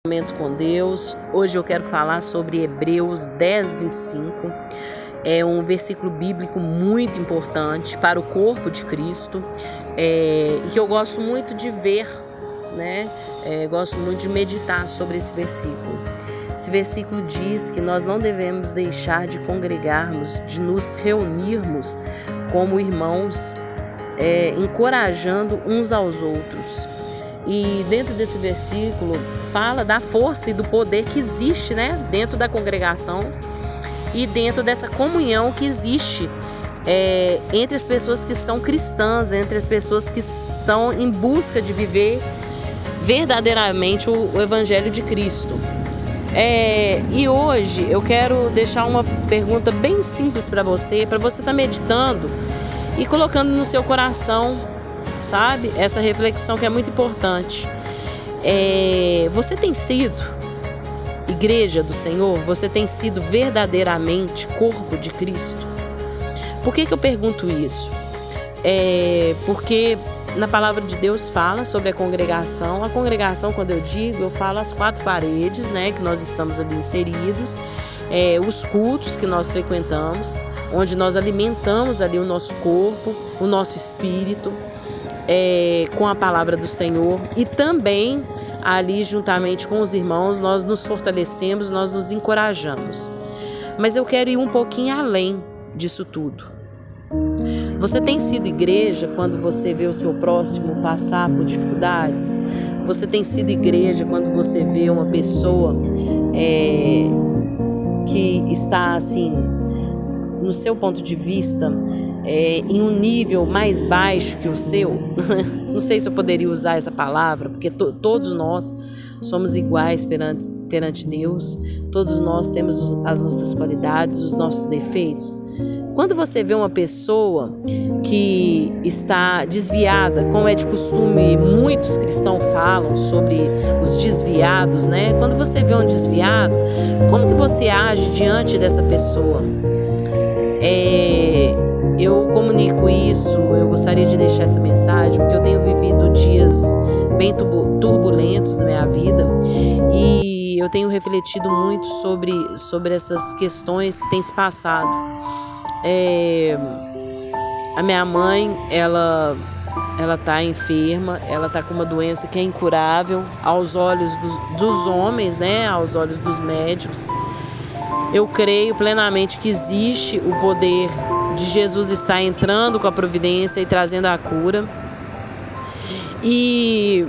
Momento com Deus. Hoje eu quero falar sobre Hebreus 10, 25. É um versículo bíblico muito importante para o corpo de Cristo, e que eu gosto muito de ver, né? Gosto muito de meditar sobre esse versículo. Esse versículo diz que nós não devemos deixar de congregarmos, de nos reunirmos como irmãos, encorajando uns aos outros. E dentro desse versículo fala da força e do poder que existe, né, dentro da congregação e dentro dessa comunhão que existe entre as pessoas que são cristãs, entre as pessoas que estão em busca de viver verdadeiramente o Evangelho de Cristo. E hoje eu quero deixar uma pergunta bem simples para você estar meditando e colocando no seu coração, sabe? Essa reflexão que é muito importante. Você tem sido igreja do Senhor? Você tem sido verdadeiramente corpo de Cristo? Por que eu pergunto isso? Porque na palavra de Deus fala sobre a congregação. A congregação, quando eu digo, eu falo as quatro paredes, né, que nós estamos ali inseridos, os cultos que nós frequentamos, onde nós alimentamos ali o nosso corpo, o nosso espírito, com a palavra do Senhor, e também ali juntamente com os irmãos nós nos fortalecemos, nós nos encorajamos. Mas eu quero ir um pouquinho além disso tudo. Você tem sido igreja quando você vê o seu próximo passar por dificuldades? Você tem sido igreja quando você vê uma pessoa que está assim, no seu ponto de vista, em um nível mais baixo que o seu? Não sei se eu poderia usar essa palavra, porque todos nós somos iguais perante Deus. Todos nós temos as nossas qualidades, os nossos defeitos. Quando você vê uma pessoa que está desviada, como é de costume, muitos cristãos falam sobre os desviados, né? Quando você vê um desviado, como que você age diante dessa pessoa? Eu comunico isso, eu gostaria de deixar essa mensagem, porque eu tenho vivido dias bem turbulentos na minha vida e eu tenho refletido muito sobre essas questões que têm se passado. A minha mãe, ela está enferma, ela está com uma doença que é incurável aos olhos dos homens, né, aos olhos dos médicos. Eu creio plenamente que existe o poder de Jesus estar entrando com a providência e trazendo a cura. E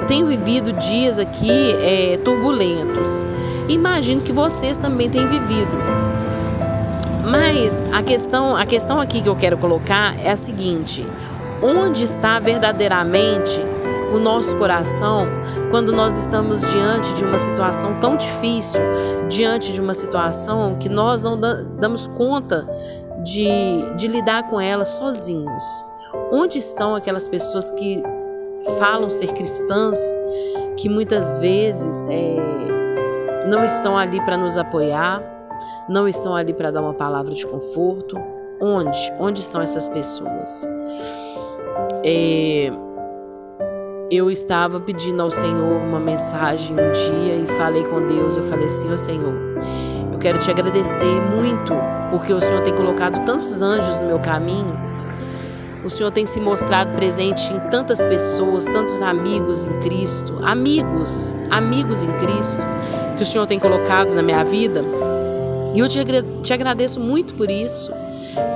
tenho vivido dias aqui turbulentos. Imagino que vocês também têm vivido. Mas a questão aqui que eu quero colocar é a seguinte: onde está verdadeiramente o nosso coração quando nós estamos diante de uma situação tão difícil, diante de uma situação que nós não damos conta de lidar com ela sozinhos? Onde estão aquelas pessoas que falam ser cristãs, que muitas vezes não estão ali para nos apoiar, não estão ali para dar uma palavra de conforto? Onde estão essas pessoas? Eu estava pedindo ao Senhor uma mensagem um dia e falei com Deus. Eu falei assim: ó Senhor, eu quero te agradecer muito, porque o Senhor tem colocado tantos anjos no meu caminho. O Senhor tem se mostrado presente em tantas pessoas, tantos amigos em Cristo, amigos em Cristo, que o Senhor tem colocado na minha vida. E eu te agradeço muito por isso,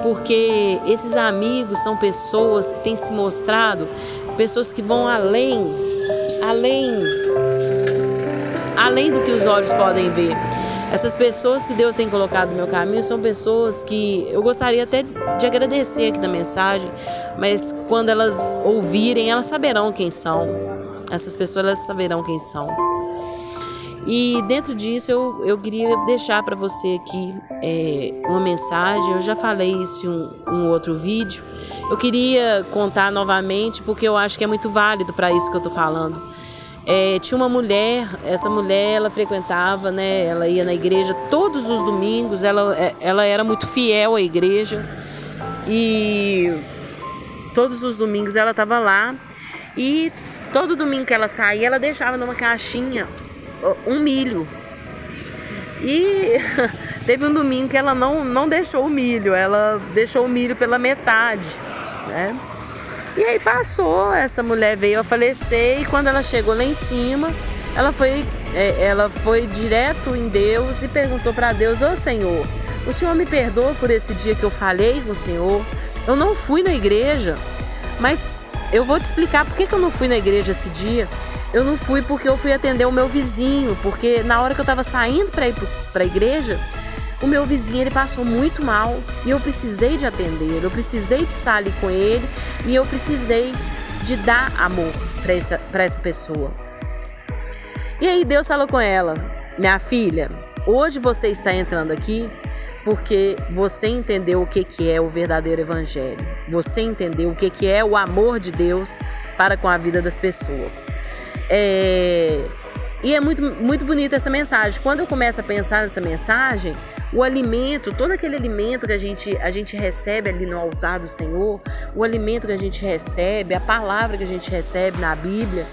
porque esses amigos são pessoas que têm se mostrado pessoas que vão além do que os olhos podem ver. Essas pessoas que Deus tem colocado no meu caminho são pessoas que eu gostaria até de agradecer aqui na mensagem, mas quando elas ouvirem, elas saberão quem são. Essas pessoas, elas saberão quem são. E dentro disso eu queria deixar para você aqui uma mensagem. Eu já falei isso em um outro vídeo. Eu queria contar novamente porque eu acho que é muito válido para isso que eu estou falando. Tinha uma mulher, essa mulher ela frequentava, né, ela ia na igreja todos os domingos, ela era muito fiel à igreja e todos os domingos ela estava lá, e todo domingo que ela saía ela deixava numa caixinha um milho. E teve um domingo que ela não deixou o milho, ela deixou o milho pela metade, né? E aí passou, essa mulher veio a falecer e quando ela chegou lá em cima, ela foi direto em Deus e perguntou para Deus: ô Senhor, o Senhor me perdoa por esse dia que eu falei com o Senhor? Eu não fui na igreja, mas eu vou te explicar por que eu não fui na igreja esse dia. Eu não fui porque eu fui atender o meu vizinho, porque na hora que eu estava saindo para ir para a igreja, o meu vizinho ele passou muito mal e eu precisei de atender, eu precisei de estar ali com ele e eu precisei de dar amor para essa pessoa. E aí Deus falou com ela: minha filha, hoje você está entrando aqui porque você entendeu o que é o verdadeiro evangelho. Você entendeu o que é o amor de Deus para com a vida das pessoas. E é muito, muito bonita essa mensagem. Quando eu começo a pensar nessa mensagem, o alimento, todo aquele alimento que a gente recebe ali no altar do Senhor, o alimento que a gente recebe, a palavra que a gente recebe na Bíblia,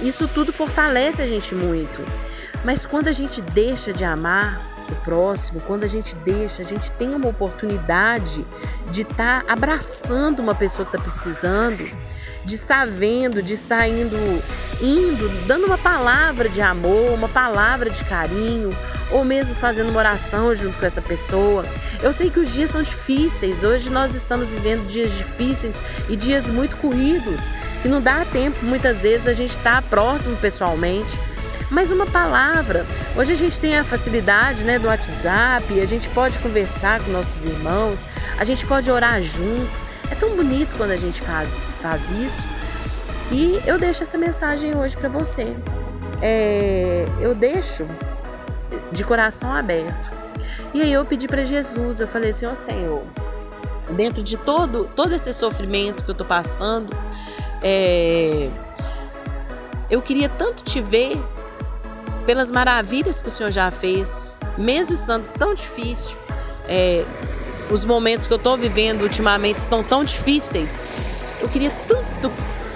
isso tudo fortalece a gente muito. Mas quando a gente deixa de amar o próximo, quando a gente tem uma oportunidade de estar abraçando uma pessoa que está precisando, de estar vendo, de estar indo, dando uma palavra de amor, uma palavra de carinho, ou mesmo fazendo uma oração junto com essa pessoa. Eu sei que os dias são difíceis, hoje nós estamos vivendo dias difíceis e dias muito corridos, que não dá tempo muitas vezes a gente estar próximo pessoalmente. Mas uma palavra, hoje a gente tem a facilidade, né, do WhatsApp, a gente pode conversar com nossos irmãos, a gente pode orar junto. É tão bonito quando a gente faz isso. E eu deixo essa mensagem hoje para você. Eu deixo de coração aberto. E aí eu pedi para Jesus, eu falei assim: ó Senhor, dentro de todo esse sofrimento que eu tô passando, eu queria tanto te ver pelas maravilhas que o Senhor já fez, mesmo estando tão difícil. Os momentos que eu estou vivendo ultimamente estão tão difíceis. Eu queria tanto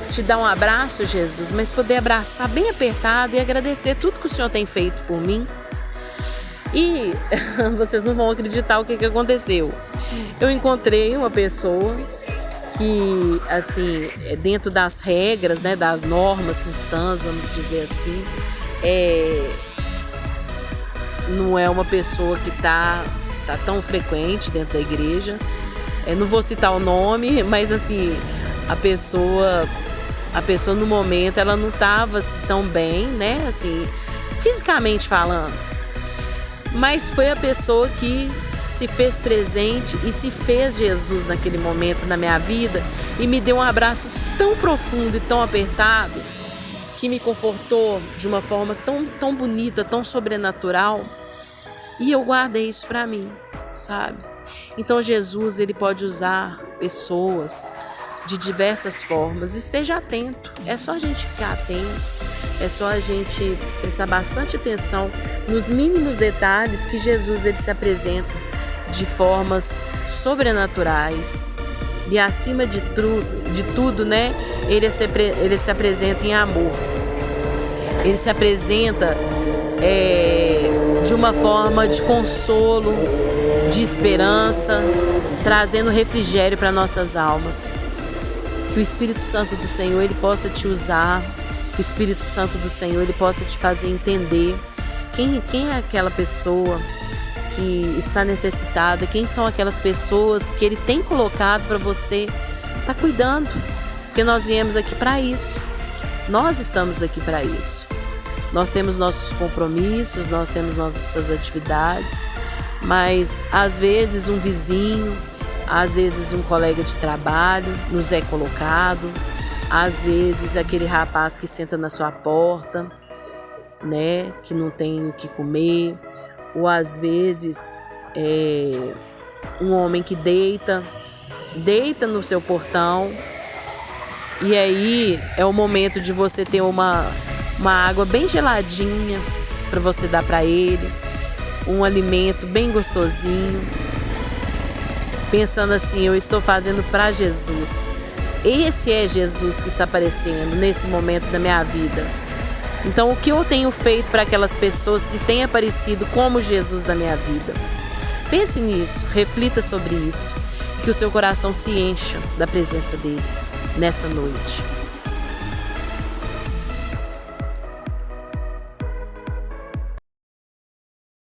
te dar um abraço, Jesus, mas poder abraçar bem apertado e agradecer tudo que o Senhor tem feito por mim. E vocês não vão acreditar o que aconteceu. Eu encontrei uma pessoa que, assim, dentro das regras, né, das normas cristãs, vamos dizer assim, não é uma pessoa que tá tão frequente dentro da igreja. Não vou citar o nome, mas assim, a pessoa no momento ela não estava tão bem, né, assim, fisicamente falando. Mas foi a pessoa que se fez presente e se fez Jesus naquele momento na minha vida e me deu um abraço tão profundo e tão apertado que me confortou de uma forma tão bonita, tão sobrenatural. E eu guardei isso para mim, sabe? Então Jesus, ele pode usar pessoas de diversas formas. Esteja atento, é só a gente ficar atento, é só a gente prestar bastante atenção nos mínimos detalhes que Jesus, ele se apresenta de formas sobrenaturais. E acima de tudo, né, ele se apresenta em amor. Ele se apresenta de uma forma de consolo, de esperança, trazendo refrigério para nossas almas. Que o Espírito Santo do Senhor ele possa te usar, que o Espírito Santo do Senhor ele possa te fazer entender quem é aquela pessoa que está necessitada, quem são aquelas pessoas que ele tem colocado para você estar cuidando, porque nós viemos aqui para isso, nós estamos aqui para isso. Nós temos nossos compromissos, nós temos nossas atividades, mas às vezes um vizinho, às vezes um colega de trabalho nos é colocado, às vezes aquele rapaz que senta na sua porta, né, que não tem o que comer, ou às vezes um homem que deita no seu portão, e aí é o momento de você ter uma água bem geladinha para você dar para ele, um alimento bem gostosinho, pensando assim: eu estou fazendo para Jesus. Esse é Jesus que está aparecendo nesse momento da minha vida. Então, o que eu tenho feito para aquelas pessoas que têm aparecido como Jesus na minha vida? Pense nisso, reflita sobre isso, que o seu coração se encha da presença dele nessa noite.